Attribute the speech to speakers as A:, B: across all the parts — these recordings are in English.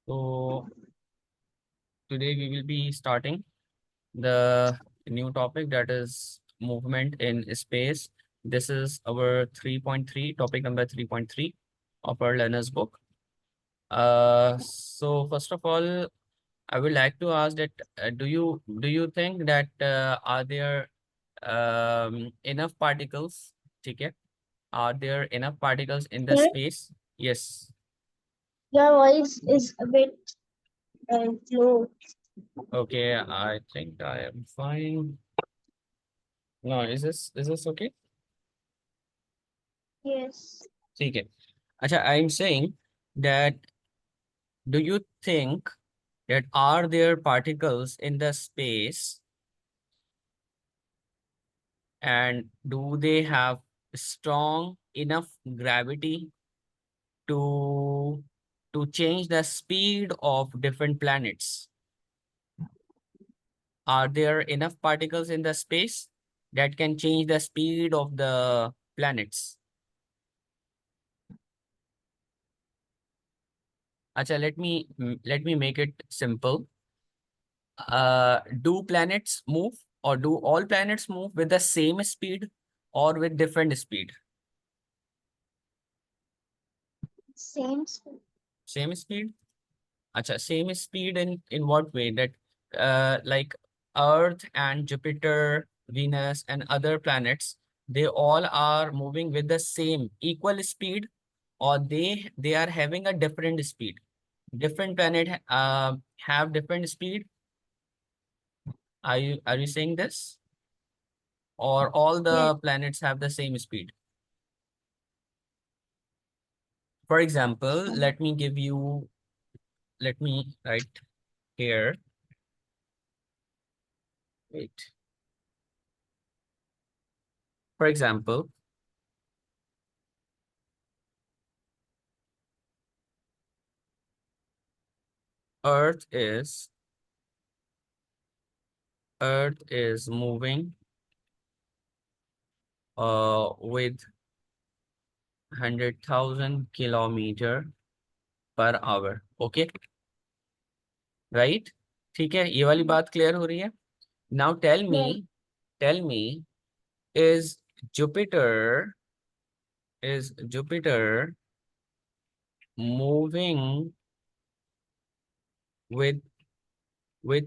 A: So today we will be starting the new topic, that is movement in space. This is our 3.3, topic number 3.3 of our learner's book. So first of all, I would like to ask that do you think that are there enough particles? Okay, are there enough particles in the
B: Sir,
A: space? Yes.
B: your voice is a bit low.
A: Okay, I think I am fine. No, is this okay?
B: Yes.
A: Okay. Acha, I'm saying that do you think that are there particles in the space and do they have strong enough gravity to change the speed of different planets? Are there enough particles in the space that can change the speed of the planets? Acha, let me make it simple. Do planets move, or do all planets move with the same speed or with different speed?
B: Same.
A: Same speed? Acha, same speed in what way? That like Earth and Jupiter, Venus, and other planets, they all are moving with the same equal speed, or they are having a different speed. Different planet have different speed. Are you saying this? Or all
B: Yes.
A: the planets have the same speed? For example, let me write here. Wait. For example, Earth is Earth is moving with 100,000 kilometer per hour. Okay, right? ठीक है, ये वाली बात clear हो रही है? Now
B: Yes.
A: tell me, is Jupiter is Jupiter moving with with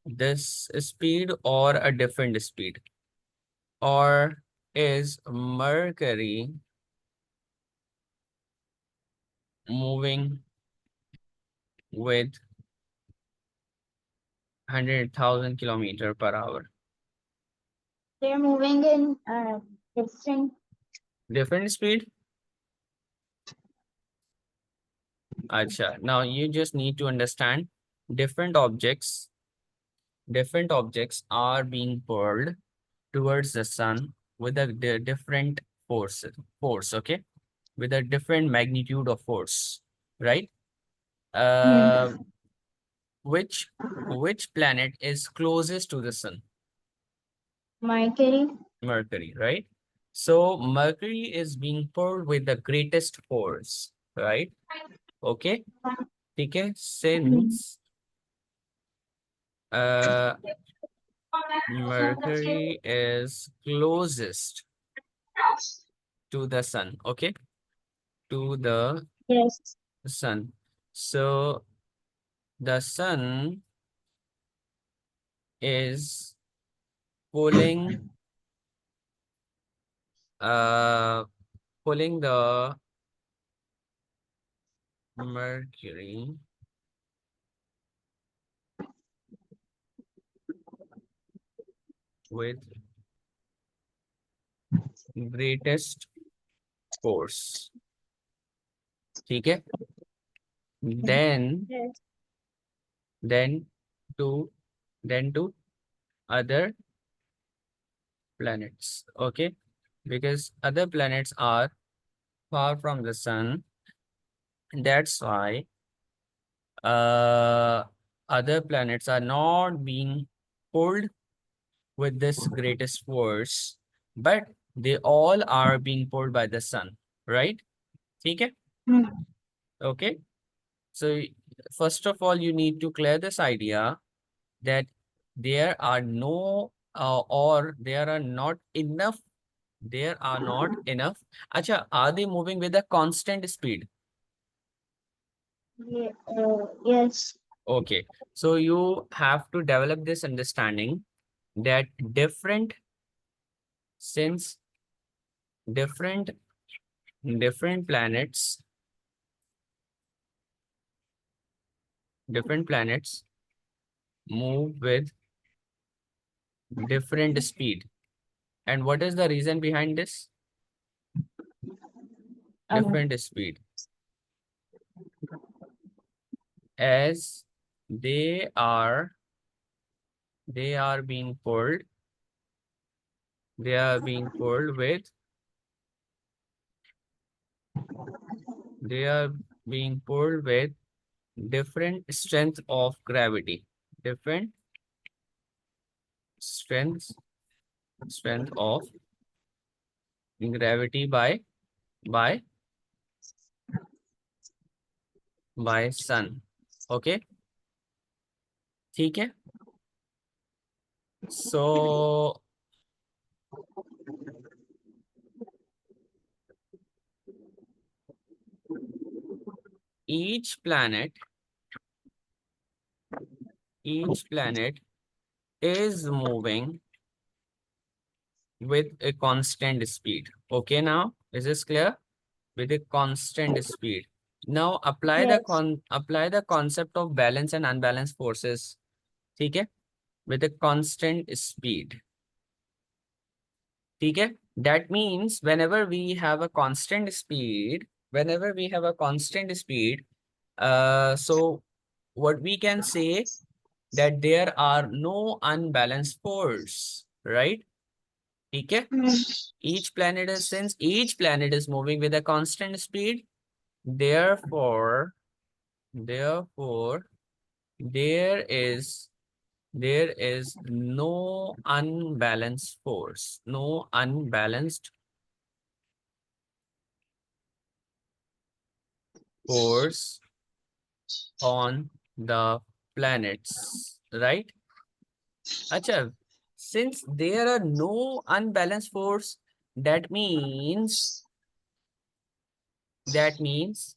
A: this speed or a different speed? Or is Mercury moving with 100,000 kilometer per hour?
B: They're moving in different.
A: Different speed? Acha. Now you just need to understand different objects. Different objects are being pulled towards the sun with a different force, okay? With a different magnitude of force, right? Uh,
B: Hmm.
A: which which planet is closest to the sun?
B: Mercury.
A: Mercury, right? So Mercury is being pulled with the greatest force, right? Okay. Okay.
B: Hmm.
A: Since uh Mercury is closest to the sun, okay? To the
B: Yes.
A: sun. So the sun is pulling uh pulling the Mercury with greatest force. Okay? Then
B: Yes.
A: then to to other planets. Okay? Because other planets are far from the sun. That's why uh other planets are not being pulled with this greatest force, but they all are being pulled by the sun, right? Okay?
B: Hmm.
A: Okay. So first of all, you need to clear this idea that there are no or there are not enough. There are not enough. Acha, are they moving with a constant speed?
B: Yes.
A: Okay. So you have to develop this understanding that different since different different planets different planets move with different speed. And what is the reason behind this?
B: Um,
A: Different speed. As they are they are being pulled, they are being pulled with they are being pulled with different strength of gravity. Different strengths strength of gravity by by sun. Okay, ठीक है. So each planet each planet is moving with a constant speed. Okay, now is this clear? With a constant speed. Now
B: yes.
A: apply the concept of balance and unbalanced forces. ठीक है? With a constant speed. ठीक है? That means whenever we have a constant speed, so what we can say that there are no unbalanced force, right? ठीक है?
B: Mm,
A: Since each planet is moving with a constant speed, therefore there is no unbalanced force, no unbalanced force on the planets, right? Acha, since there are no unbalanced force, that means that means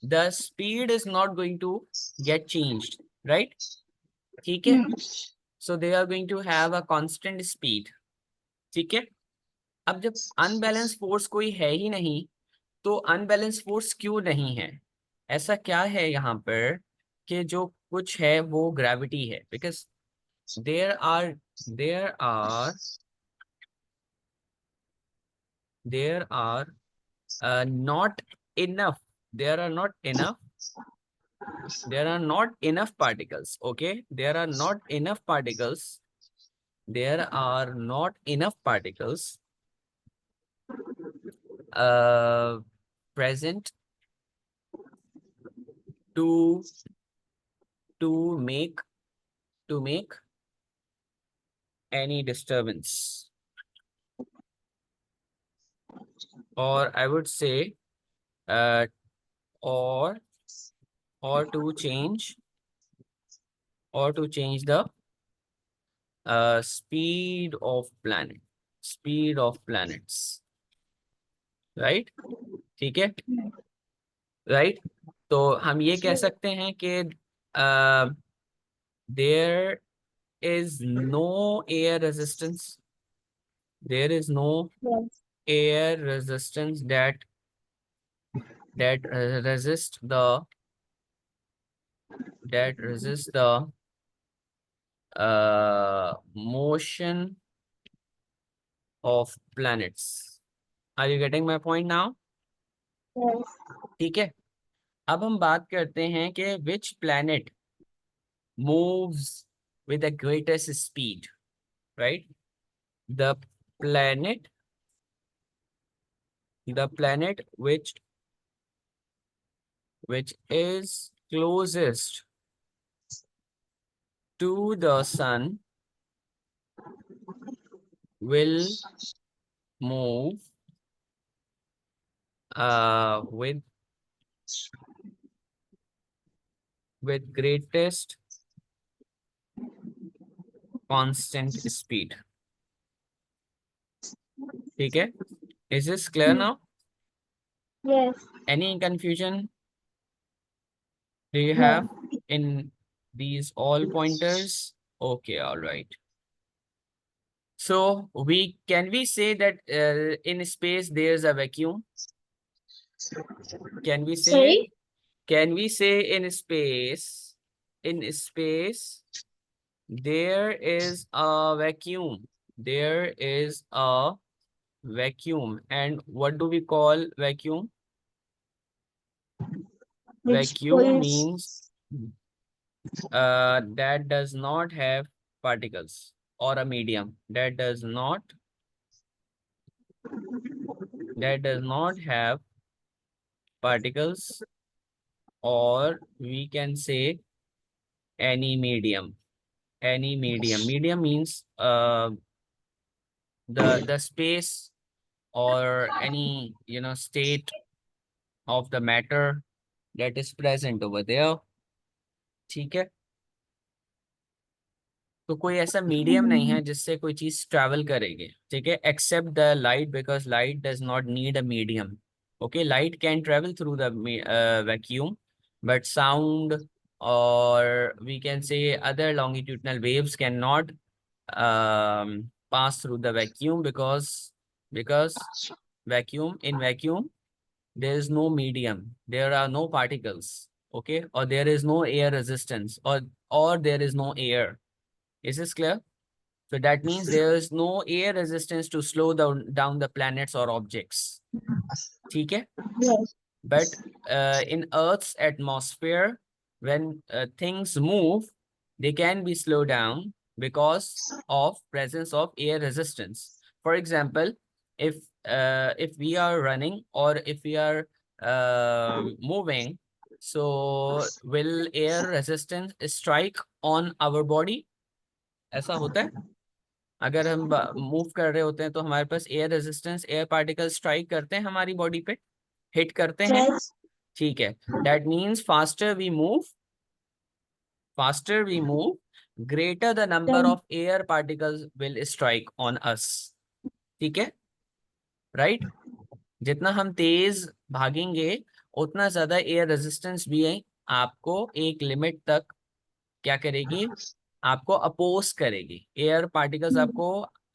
A: the speed is not going to get changed, right? ठीक है?
B: mm,
A: So they are going to have a constant speed. ठीक है? अब जब unbalance force कोई है ही नहीं, तो अनबैलेंस फोर्स क्यों नहीं है? ऐसा क्या है यहाँ पर कि जो कुछ है वो ग्रेविटी है? Because there are there are there are not enough there are not enough there are not enough particles. Okay, there are not enough particles. There are not enough particles uh present to to make to make any disturbance, or I would say uh or to change the speed of planets, right? ठीक है,
B: mm,
A: right? तो हम ये कह
B: yes.
A: सकते हैं कि there is no air resistance. There is no
B: Yes.
A: air resistance that resist the motion of planets. Are you getting my point now?
B: Yes.
A: ठीक है. अब हम बात करते हैं कि which planet moves with the greatest speed, right? The planet, which is closest to the sun will move with with greatest constant speed. ठीक है? Is this clear now?
B: Yes.
A: Any confusion do you
B: No.
A: have in these all pointers? Okay, all right. So can we say that in space there's a vacuum? Can we say it?
B: Sorry?
A: Can we say in space there is a vacuum? There is a vacuum. And what do we call vacuum?
B: Which
A: Vacuum
B: pulls.
A: means that does not have particles, or a medium that does not have particles, or we can say any medium. Any medium. Medium means the space or any state of the matter that is present over there. ठीक है? तो कोई ऐसा medium नहीं है जिससे कोई चीज ट्रैवल करेगी, ठीक है, except the light, because light does not need a medium. Okay, light can travel through the vacuum, but sound और we can say other longitudinal waves cannot pass through the vacuum, because vacuum there is no medium, there are no particles, okay, or there is no air resistance, or there is no air. Is this clear? So that means there is no air resistance to slow down the planets or objects. ठीक है?
B: Yes.
A: But in Earth's atmosphere, when things move, they can be slowed down because of presence of air resistance. For example, if we are running, or if we are moving, so will air resistance strike on our body? ऐसा होता है? अगर हम move कर रहे होते हैं तो हमारे पास air resistance, air particle strike करते हैं हमारी बॉडी पे, हिट करते हैं.
B: Yes.
A: ठीक है, that means faster we move, greater the number
B: Then
A: of air particles will strike on us. ठीक है, राइट? जितना हम तेज भागेंगे उतना ज्यादा एयर रेजिस्टेंस भी है, आपको एक लिमिट तक क्या करेगी, आपको अपोज करेगी. एयर पार्टिकल्स आपको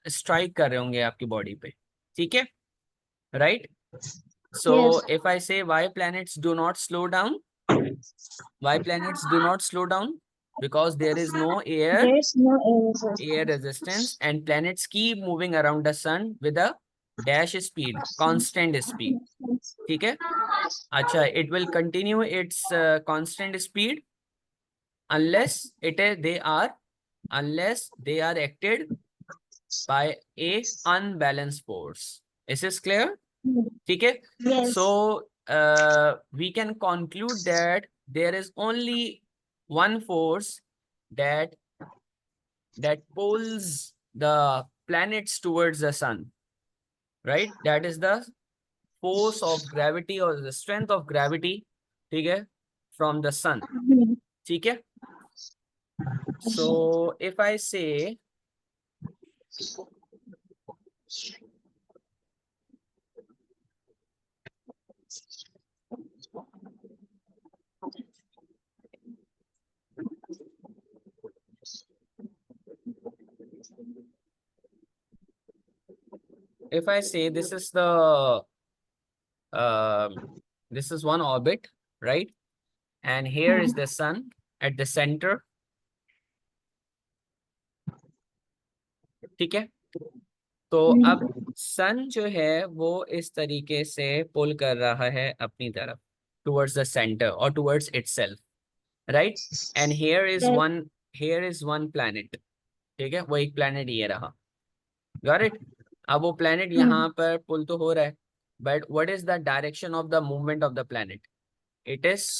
A: स्ट्राइक कर रहे होंगे आपकी बॉडी पे. ठीक है, right? So
B: yes.
A: If I से why planets do not slow down, why planets do not slow down, because there is no
B: There is no air
A: air
B: resistance.
A: resistance, and planets keep moving around the sun with a dash speed, constant speed. ठीक है? अच्छा, it will continue its constant speed unless they are acted by a unbalanced force. Is this clear? ठीक है?
B: Yes.
A: So we can conclude that there is only one force that pulls the planets towards the sun, right? That is the force of gravity, or the strength of gravity, ठीक है, from the sun. ठीक है? So if I say this is this is one orbit, right? And here is the sun at the center. ठीक है? तो अब सन जो है वो इस तरीके से पुल कर रहा है अपनी तरफ, टुवर्ड्स द सेंटर और towards itself, right? And here is one planet. ठीक है, वो एक प्लैनेट ये रहा. Got it? अब वो प्लैनेट यहाँ पर पुल तो हो रहा है, but what is the direction of the movement of the planet? It is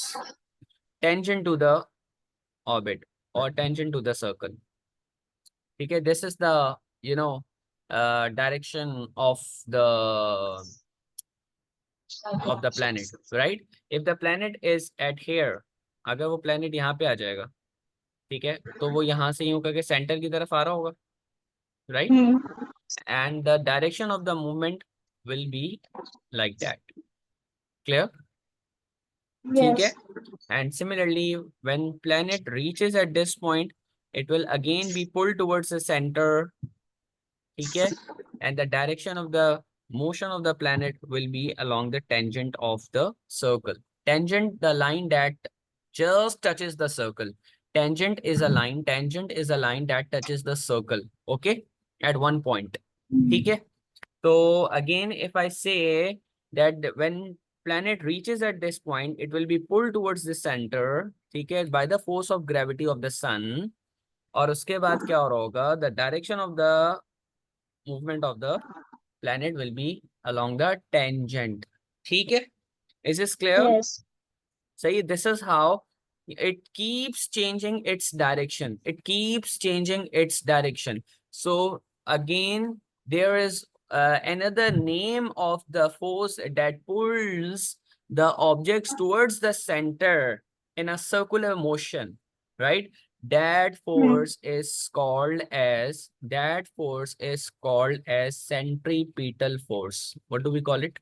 A: tangent to the orbit, और टेंजेंट टू द सर्कल. ठीक है, this is the direction of the planet, right? If the planet is at here, अगर वो planet यहाँ पे आ जाएगा, ठीक है, तो वो यहाँ से यूं करके सेंटर की तरफ आ रहा होगा, right,
B: hmm,
A: and the direction of the movement will be like that, clear, ठीक है।
B: yes,
A: And similarly, when planet reaches at this point, it will again be pulled towards the center, ठीक है, and the direction of the motion of the planet will be along the tangent of the circle. Tangent, the line that just touches the circle. Tangent is a line that touches the circle, okay, at one point, ठीक है। So again, if I say that when planet reaches at this point, it will be pulled towards the center, ठीक है, by the force of gravity of the sun. और उसके बाद क्या हो रहा होगा? The direction of the movement of the planet will be along the tangent. ठीक है? Is this clear?
B: yes,
A: See, this is how it keeps changing its direction. It keeps changing its direction. So again, there is another name of the force that pulls the objects towards the center in a circular motion, right? That force is called as centripetal force. What do we call it?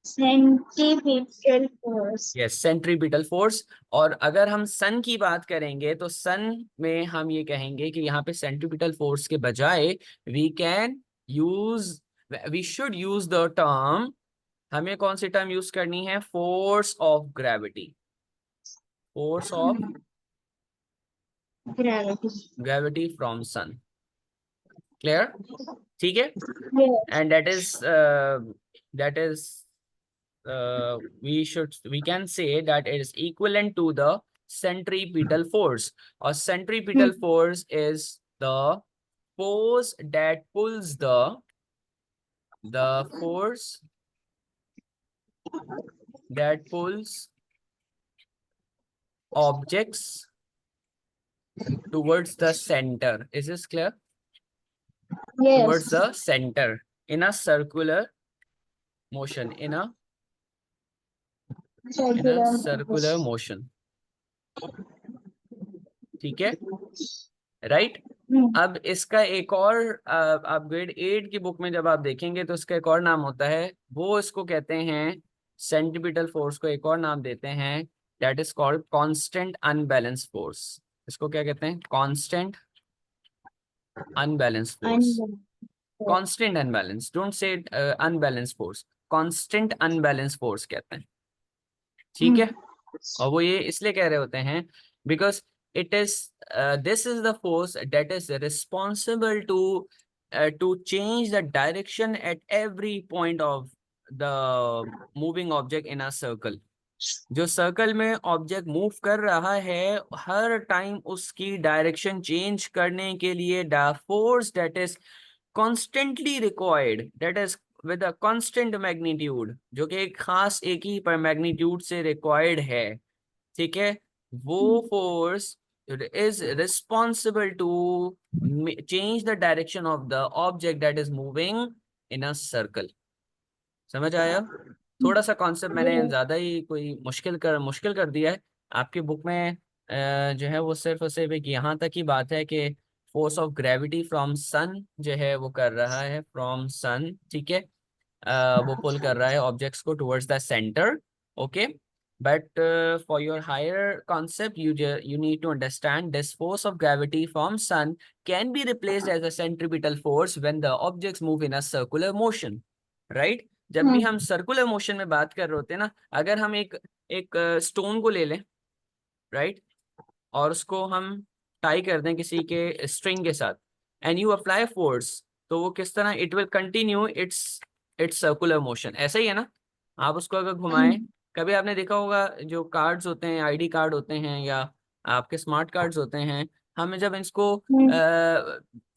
B: centripetal force,
A: yes, centripetal force. और अगर हम सन की बात करेंगे तो सन में हम ये कहेंगे कि यहाँ पे सेंट्रीपिटल फोर्स के बजाय we can use we should use the term, हमें कौन सी टर्म यूज करनी है? Force of gravity, force of
B: gravity,
A: gravity from sun, clear, ठीक है।
B: yes,
A: and that is we can say that it is equivalent to the centripetal force. Or centripetal
B: hmm,
A: force is the force that pulls the force that pulls objects towards the center. Is this clear? Towards
B: yes,
A: the center in a circular motion, in a
B: circular
A: circular
B: force,
A: motion, ठीक है, right.
B: hmm,
A: अब इसका एक और आप grade 8 की book में जब आप देखेंगे तो इसका एक और नाम होता है, वो इसको कहते हैं, सेंट्रीपिटल फोर्स को एक और नाम देते हैं, that is called constant unbalance force. इसको क्या कहते हैं? Constant unbalance force.
B: and
A: constant unbalance, don't say unbalance force, constant unbalance force कहते हैं, ठीक
B: hmm,
A: है। और वो ये इसलिए कह रहे होते हैं because it is this is the force that is responsible to change the direction at every point of the moving object in a circle. जो सर्कल में ऑब्जेक्ट मूव कर रहा है, हर टाइम उसकी डायरेक्शन चेंज करने के लिए the force that is constantly required, that is with a constant magnitude, जो कि एक खास एक ही पर मैग्नीट्यूड से रिक्वायर्ड है, ठीक है, वो force is responsible to change the direction of the object that is moving in a circle. समझ आया? थोड़ा सा कॉन्सेप्ट मैंने
B: yes,
A: ज्यादा ही कोई मुश्किल कर दिया है। आपकी बुक में जो है वो सिर्फ और सिर्फ एक यहाँ तक ही बात है कि force of gravity from sun जो है वो कर रहा है फ्रॉम सन, ठीक है, वो पुल कर रहा है ऑब्जेक्ट्स को towards the centre, okay. But for your higher concept, you need to understand this force of gravity from sun can be replaced as a centripetal force when the objects move in a circular motion, right? जब भी
B: hmm,
A: हम circular motion में बात कर रहे होते हैं ना, अगर हम एक एक स्टोन को ले लें, राइट, और उसको हम टाई कर दें किसी के स्ट्रिंग के साथ, एंड यू अप्लाई फोर्स, तो वो किस तरह it will continue its it's circular motion, ऐसा ही है ना। आप उसको अगर घुमाएं,
B: hmm,
A: कभी आपने देखा होगा जो कार्ड्स होते हैं, आईडी कार्ड होते हैं या आपके स्मार्ट कार्ड्स होते हैं, हमें जब इसको
B: hmm,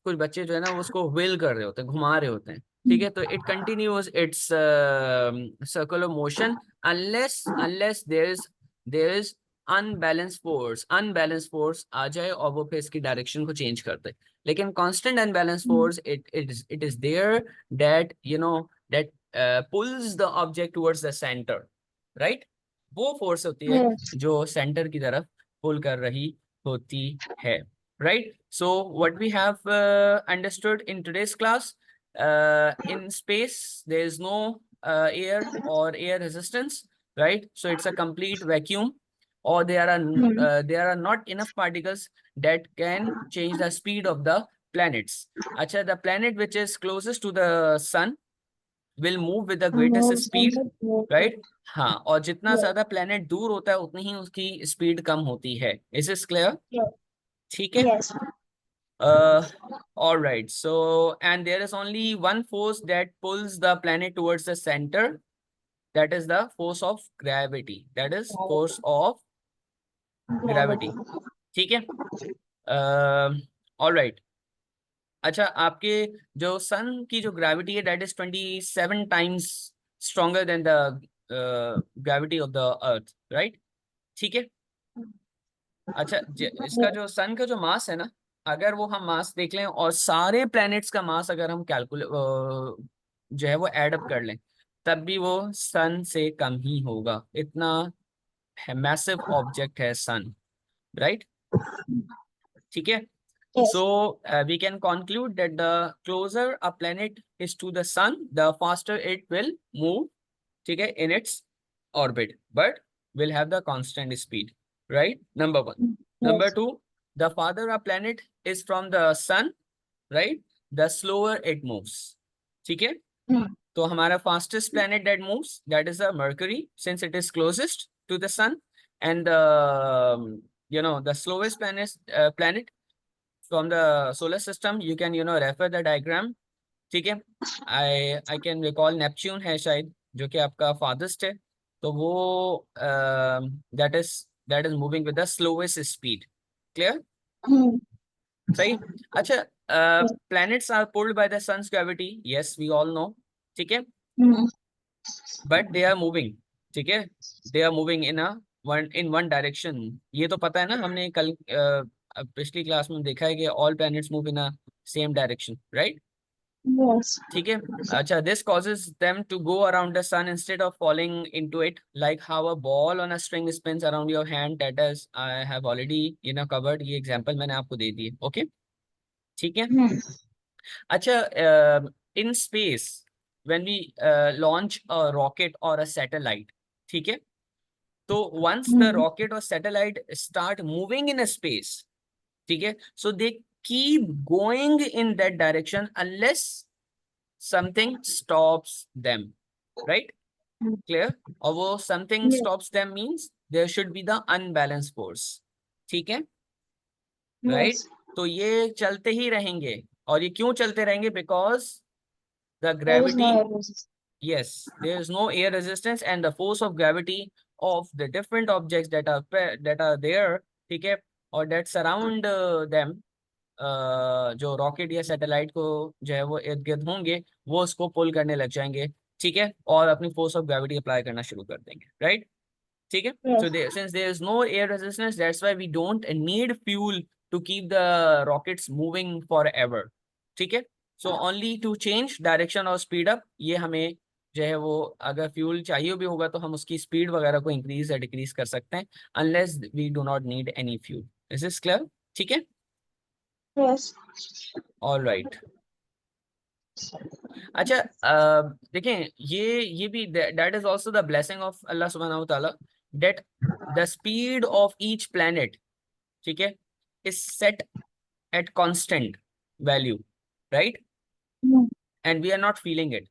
A: कुछ बच्चे जो है ना वो उसको व्हील कर रहे होते हैं, घुमा रहे होते हैं, ठीक
B: hmm,
A: है, तो it continues its circular motion unless there is unbalance force आ जाए और वो फिर इसकी डायरेक्शन को चेंज कर दे। लेकिन constant unbalance
B: hmm,
A: force it is there that that pulls the object towards the center, right? वो फोर्स होती है जो सेंटर की तरफ पुल कर रही होती है, right? So what we have understood in today's class, in space there is no air or air resistance, right? So it's a complete vacuum, or there are not enough particles that can change the speed of the planets. Acha, the planet which is closest to the sun will move with the greatest speed, right? हाँ, और जितना ज्यादा planet दूर होता है उतनी ही उसकी speed कम होती है. Is this clear? ठीक है. All right. So, and there is only one force that pulls the planet towards the center. That is the force of gravity. That is force of gravity. ठीक है. All right. अच्छा, आपके जो सन की जो gravity है that is 27 times stronger than the gravity of the earth, right? ठीक है. अच्छा, इसका जो सन का जो मास है ना, अगर वो हम मास देख लें और सारे प्लैनेट्स का मास अगर हम कैलकुलेट जो है वो एड अप कर लें, तब भी वो सन से कम ही होगा. इतना मैसिव ऑब्जेक्ट है सन, राइट? ठीक है. So we can conclude that the closer a planet is to the sun, the faster it will move, ठीक है, in its orbit, but will have the constant speed, right? Number one. Number two, the farther a planet is from the sun, right, the slower it moves. ठीक है. तो हमारा fastest planet that moves, that is the Mercury, since it is closest to the sun, and the slowest planet from the solar system, you can refer the diagram. ठीक है. I can recall Neptune है शायद, जो कि आपका farthest है, तो वो that is moving with the slowest speed. Clear? सही. अच्छा, planets are pulled by the sun's gravity, yes we all know. ठीक है. But they are moving, ठीक है, they are moving in one direction. ये तो पता है ना, हमने कल पिछली क्लास में देखा है कि all planets move in a same direction, right? ठीक है. अच्छा, this causes them to go around the sun instead of falling into it, like how a ball on a string spins around your hand. That is, I have already covered. ये example मैंने आपको दे दिए. Okay? ठीक है. अच्छा, in space when we launch a rocket or a satellite, ठीक है, तो once the rocket or satellite start moving in a space, ठीक है, so they keep going in that direction unless something stops them, right? Clear? और वो something stops them means there should be the unbalanced force. ठीक है, right? तो ये चलते ही रहेंगे. और ये क्यों चलते रहेंगे? Because the gravity, yes, there is no air resistance and the force of gravity of the different objects that are there, ठीक है, और that surround them, जो रॉकेट या सैटेलाइट को जो है वो इर्द गिर्द होंगे, वो उसको पुल करने लग जाएंगे, ठीक है, और अपनी फोर्स ऑफ ग्रेविटी अप्लाई करना शुरू कर देंगे, राइट? ठीक है. So since there is no air resistance, that's why we don't need fuel to keep the rockets moving forever. ठीक है. So only to change direction or speed up, ये हमें जो है वो अगर फ्यूल चाहिए भी होगा तो हम उसकी स्पीड वगैरह को इंक्रीज या डिक्रीज कर सकते हैं, unless we do not need any fuel. Is this clear? ठीक है. All right. अच्छा, देखें, ये भी that is also the blessing of Allah subhanahu wa ta'ala, that the speed of each planet, ठीक है, is set at constant value, right? And we are not feeling it.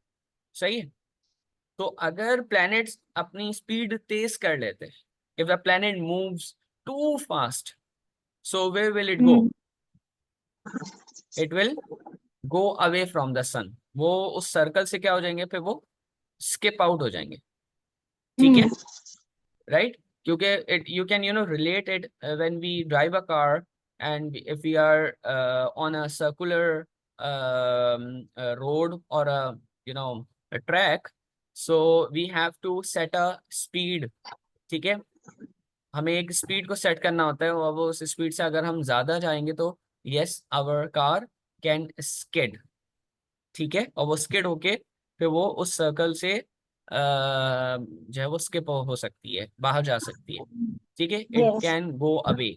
A: सही है. तो अगर planets अपनी speed तेज कर लेते, if the planet moves too fast, so where will it go? It will go away from the sun. वो उस circle से क्या हो जाएंगे, फिर वो स्किप आउट हो जाएंगे. ठीक है, राइट? क्योंकि you can relate it when we drive a car, and if we are on a circular road or a track, so we have to set a speed. ठीक है, हमें एक स्पीड को सेट करना होता है, और वो उस स्पीड से अगर हम ज्यादा जाएंगे तो yes, our car can skid. ठीक है, और वो स्किड होके फिर वो उस सर्कल से जो है वो स्किप हो सकती है, बाहर जा सकती है, ठीक है, it
B: Yes.
A: Can go away,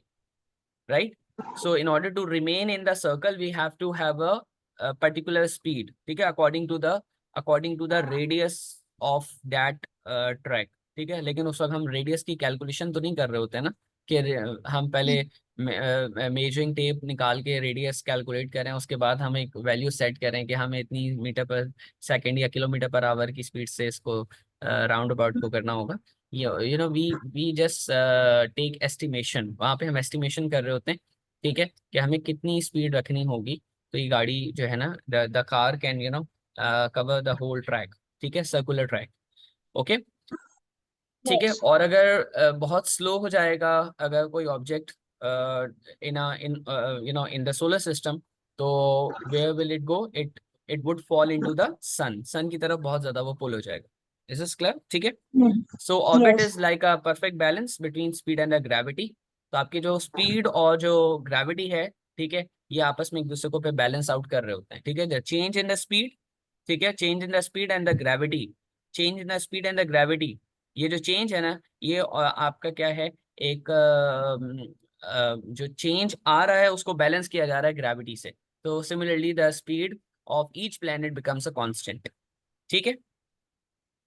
A: right? So in order to remain in the circle, we have to have a particular speed, ठीक है, according to the radius of that track, ठीक है। लेकिन उस वक्त हम रेडियस की कैलकुलेशन तो नहीं कर रहे होते हैं ना, कि हम पहले मेजरिंग टेप निकाल के रेडियस कैलकुलेट करें, उसके बाद हम एक वैल्यू सेट करें कि हमें इतनी मीटर पर सेकंड या किलोमीटर पर आवर की स्पीड से इसको राउंड अबाउट को करना होगा। You know we just take estimation, वहां पे हम एस्टिमेशन कर रहे होते हैं, ठीक है, कि हमें कितनी स्पीड रखनी होगी, तो ये गाड़ी जो है ना, the car can cover the whole track, ठीक है, सर्कुलर ट्रैक, ओके, ठीक है।
B: Yes.
A: और अगर बहुत स्लो हो जाएगा, अगर कोई object in in the solar system, तो where will it go, it would fall into the sun की तरफ बहुत ज्यादा वो पुल हो जाएगा। Is this clear? ठीक है।
B: Mm.
A: So orbit
B: Yes.
A: Is like a perfect balance between speed and the gravity. तो आपकी जो स्पीड और जो ग्रेविटी है, ठीक है, ये आपस में एक दूसरे को पे बैलेंस आउट कर रहे होते हैं, ठीक है। The change in the speed, ठीक है, change in the speed and the gravity, change in the speed and the gravity, ये जो चेंज है ना, ये आपका क्या है, एक जो चेंज आ रहा है उसको बैलेंस किया जा रहा है ग्रेविटी से। तो similarly the speed of each planet becomes a constant, ठीक है,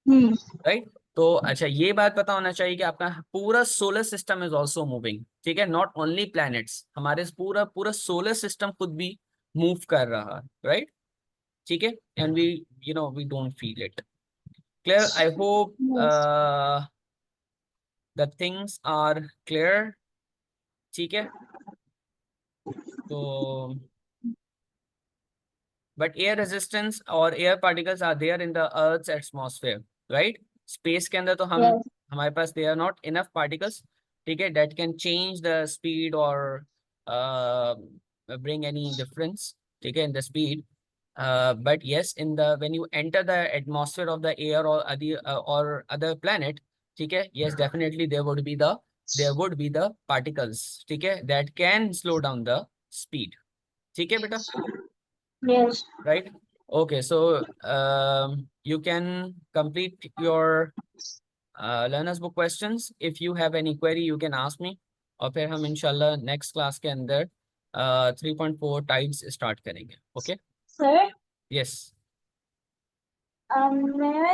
B: Mm.
A: राइट। तो अच्छा, ये बात पता होना चाहिए कि आपका पूरा solar system is also moving, ठीक है, नॉट ओनली प्लैनेट्स, हमारे पूरा पूरा सोलर सिस्टम खुद भी मूव कर रहा है, राइट, ठीक है। And we we don't feel it. Clear? I hope
B: Yes.
A: The things are clear, ठीक है। तो but air resistance और air particles are there in the earth's atmosphere, right? Space के अंदर तो हम,
B: Yes.
A: हमारे पास they are not enough particles, ठीक है, that can change the speed or uh, bring any difference, ठीक है, in the speed. But yes, in the when you enter the atmosphere of the air or other planet, ठीक है, yes, definitely there would be the particles, ठीक है, that can slow down the speed, ठीक है बेटा,
B: Yes.
A: right? Okay, so you can complete your learners book questions. If you have any query, you can ask me. और फिर हम इंशाल्लाह next class के अंदर 3.4 टाइप्स स्टार्ट करेंगे, okay?
B: Sir,
A: yes.
B: may I